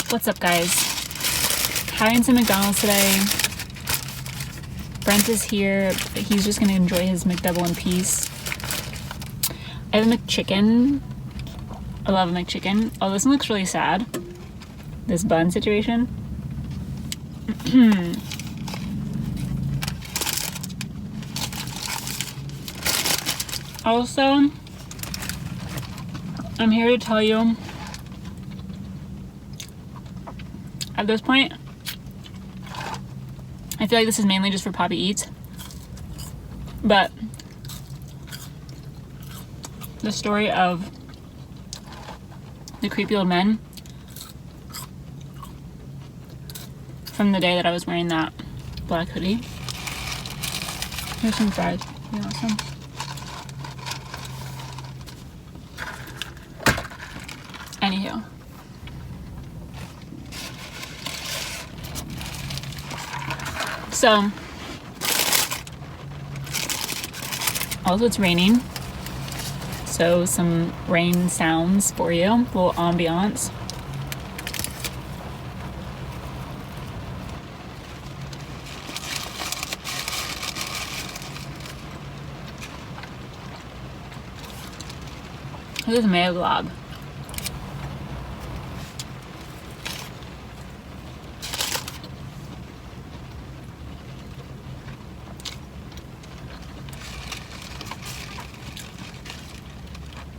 What's up, guys? Having some McDonald's today. Brent is here, but he's just gonna enjoy his McDouble in peace. I have a McChicken. I love a McChicken. Oh, this one looks really sad. This bun situation. Also, I'm here to tell you, at this point, I feel like this is mainly just for Poppy Eats, but the story of the creepy old men from the day that I was wearing that black hoodie. Here's some fries. You want some? Anywho. So, also it's raining. So some rain sounds for you, a little ambiance. This is Mayo Glob.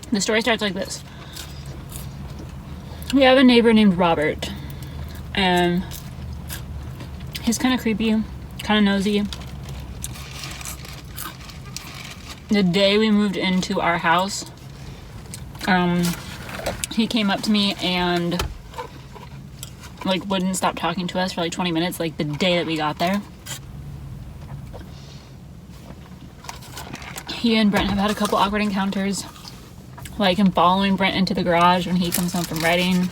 The story starts like this. We have a neighbor named Robert, and he's kind of creepy, kind of nosy. The day we moved into our house, he came up to me and like wouldn't stop talking to us for like 20 minutes, like the day that we got there. He and Brent have had a couple awkward encounters, like him following Brent into the garage when he comes home from writing.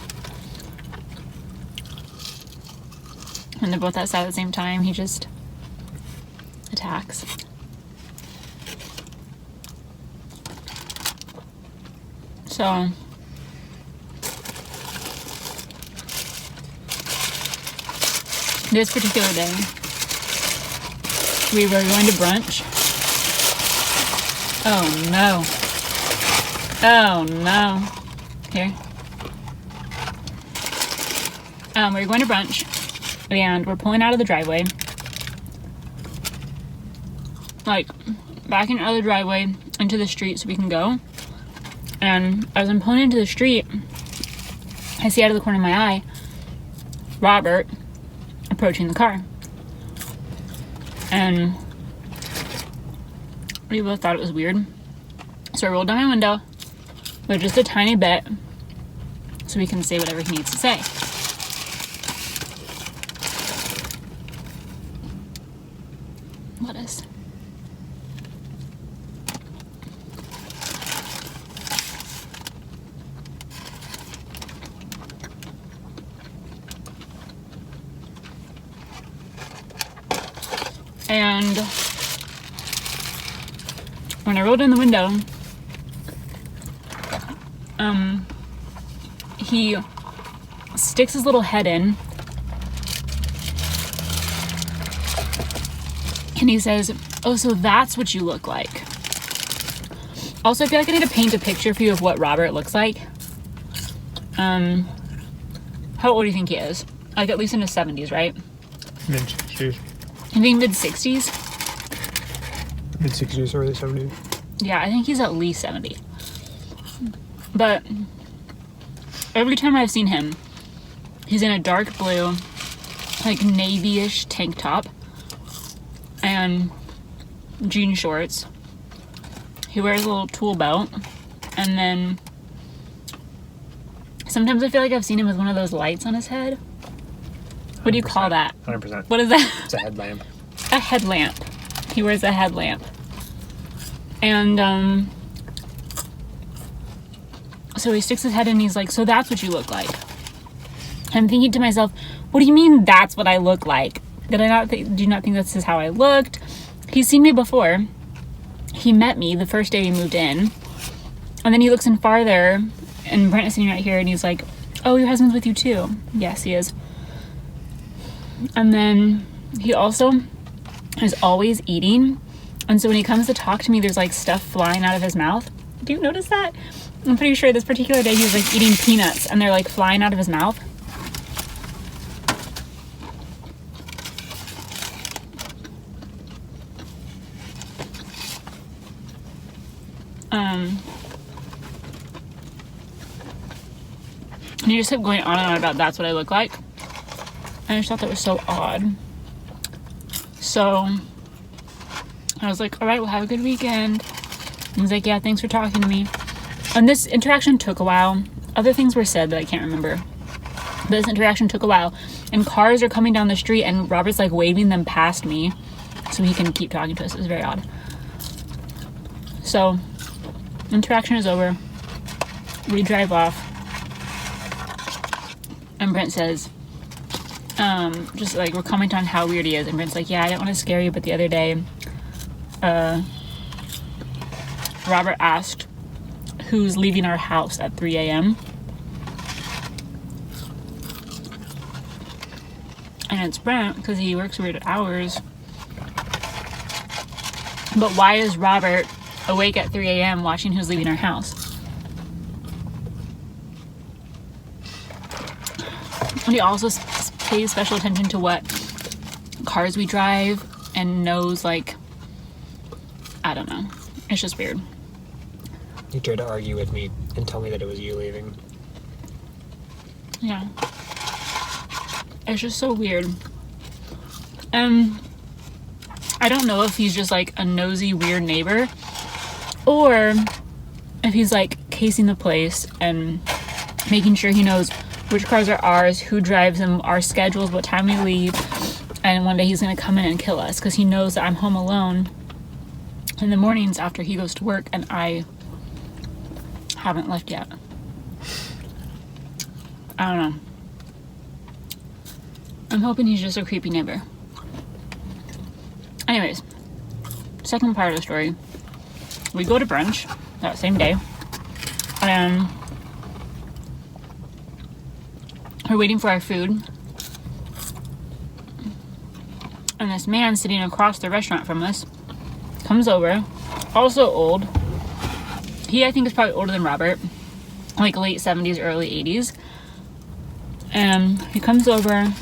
When they're both outside at the same time, he just attacks. So, this particular day, we were going to brunch. Oh no. Oh no. Here. We're going to brunch and we're pulling out of the driveway. Like, backing out of the driveway into the street so we can go. And as I'm pulling into the street, I see out of the corner of my eye Robert approaching the car. And we both thought it was weird. So I rolled down my window, but just a tiny bit, so he can say whatever he needs to say. Lettuce. And when I rolled down the window, he sticks his little head in and he says, "Oh, so that's what you look like." Also, I feel like I need to paint a picture for you of what Robert looks like. How old do you think he is? Like at least in his 70s, right? Mid-60s. I think mid-60s. Mid-60s, early 70s. Yeah, I think he's at least 70. But every time I've seen him, he's in a dark blue, like navy-ish tank top and jean shorts. He wears a little tool belt, and then sometimes I feel like I've seen him with one of those lights on his head. What do you call that? 100%. What is that? It's a headlamp. A headlamp. He wears a headlamp. And so he sticks his head in and he's like, "So that's what you look like." I'm thinking to myself, what do you mean that's what I look like? Do you not think this is how I looked? He's seen me before. He met me the first day we moved in. And then he looks in farther, and Brent is sitting right here, and he's like, oh, your husband's with you too. Yes, he is. And then he also is always eating. And so when he comes to talk to me, there's like stuff flying out of his mouth. Do you notice that? I'm pretty sure this particular day he was like eating peanuts and they're like flying out of his mouth. And he just kept going on and on about that's what I look like. And I just thought that was so odd. So I was like, all right, well, have a good weekend. And he's like, yeah, thanks for talking to me. And this interaction took a while. Other things were said that I can't remember. But this interaction took a while. And cars are coming down the street and Robert's like waving them past me so he can keep talking to us. It was very odd. So interaction is over. We drive off. And Brent says, just like we're commenting on how weird he is. And Brent's like, yeah, I didn't want to scare you, but the other day, Robert asked who's leaving our house at 3 a.m. And it's Brent because he works weird hours. But why is Robert awake at 3 a.m. watching who's leaving our house? And he also pays special attention to what cars we drive and knows, like, I don't know. It's just weird. He tried to argue with me and tell me that it was you leaving. Yeah. It's just so weird. And I don't know if he's just like a nosy, weird neighbor or if he's like casing the place and making sure he knows which cars are ours, who drives them, our schedules, what time we leave, and one day he's gonna come in and kill us because he knows that I'm home alone in the mornings after he goes to work and I haven't left yet. I don't know. I'm hoping he's just a creepy neighbor. Anyways, second part of the story. We go to brunch that same day and we're waiting for our food. And this man sitting across the restaurant from us comes over, also old. He, I think, is probably older than Robert, like late 70s, early 80s. And he comes over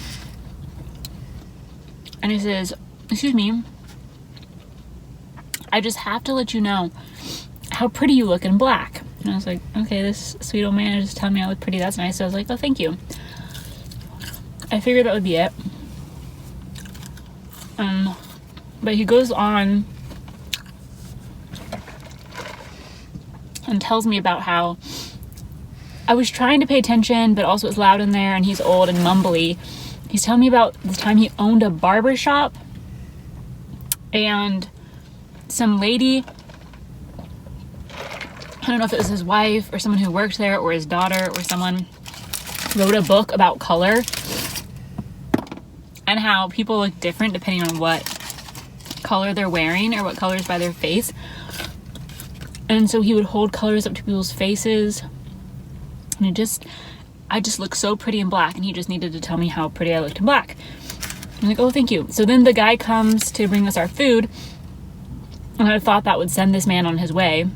and he says, excuse me, I just have to let you know how pretty you look in black. And I was like, okay, this sweet old man is just telling me I look pretty. That's nice. So I was like, oh, thank you. I figured that would be it. But he goes on and tells me about how I was trying to pay attention, but also it's loud in there and he's old and mumbly. He's telling me about the time he owned a barber shop and some lady, I don't know if it was his wife or someone who worked there or his daughter or someone, wrote a book about color and how people look different depending on what color they're wearing or what colors by their face. And so he would hold colors up to people's faces and I just look so pretty in black and he just needed to tell me how pretty I looked in black. I'm like, oh, thank you. So then the guy comes to bring us our food and I thought that would send this man on his way.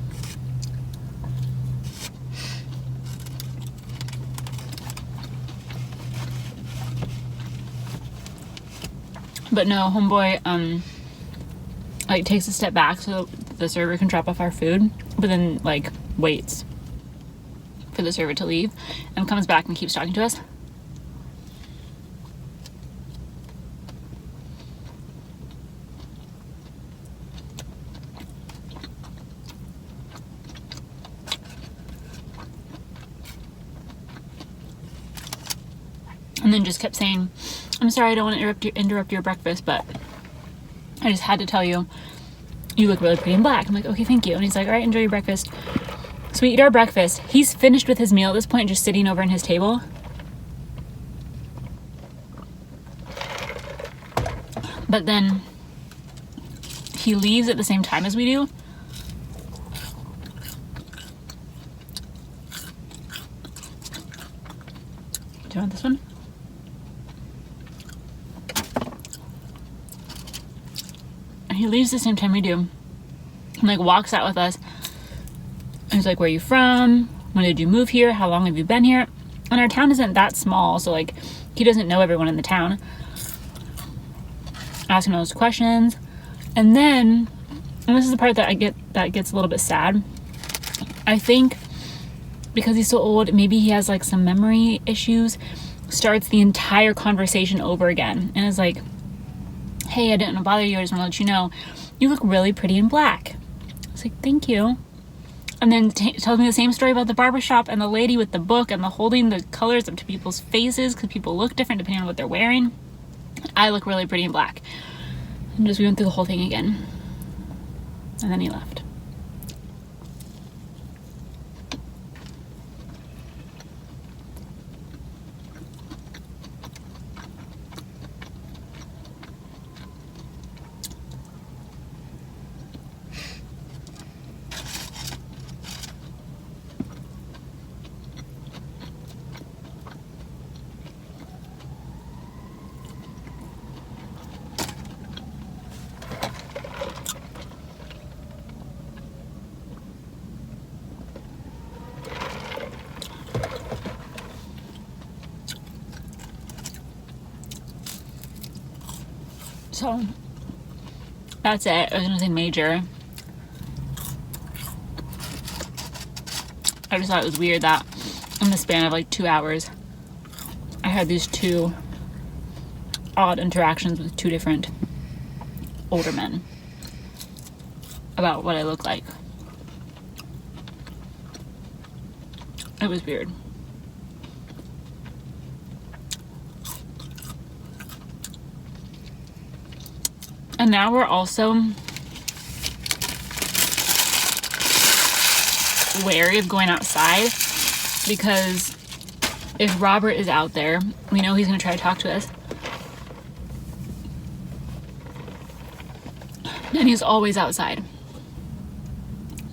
But no, homeboy, like takes a step back so the server can drop off our food, but then like waits for the server to leave and comes back and keeps talking to us. And then just kept saying, I'm sorry, I don't want to interrupt your breakfast, but I just had to tell you, you look really pretty in black. I'm like, okay, thank you. And he's like, all right, enjoy your breakfast. So we eat our breakfast. He's finished with his meal at this point, just sitting over in his table. But then he leaves at the same time as we do. want this one? And he leaves the same time we do. And like walks out with us. And he's like, where are you from? When did you move here? How long have you been here? And our town isn't that small, so like he doesn't know everyone in the town. Asking those questions. And then, and this is the part that gets a little bit sad. I think because he's so old, maybe he has like some memory issues, starts the entire conversation over again and is like, hey, I didn't want to bother you, I just want to let you know you look really pretty in black. I was like, thank you. And then tells me the same story about the barbershop and the lady with the book and the holding the colors up to people's faces because people look different depending on what they're wearing. I look really pretty in black. And just we went through the whole thing again. And then he left. So that's it. I was gonna say major. I just thought it was weird that in the span of like 2 hours, I had these two odd interactions with two different older men about what I look like. It was weird. And now we're also wary of going outside because if Robert is out there, we know he's going to try to talk to us. And he's always outside.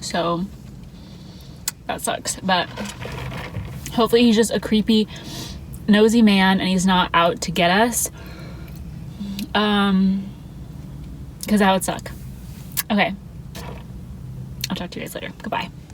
So that sucks. But hopefully he's just a creepy, nosy man and he's not out to get us. Because that would suck. Okay. I'll talk to you guys later. Goodbye.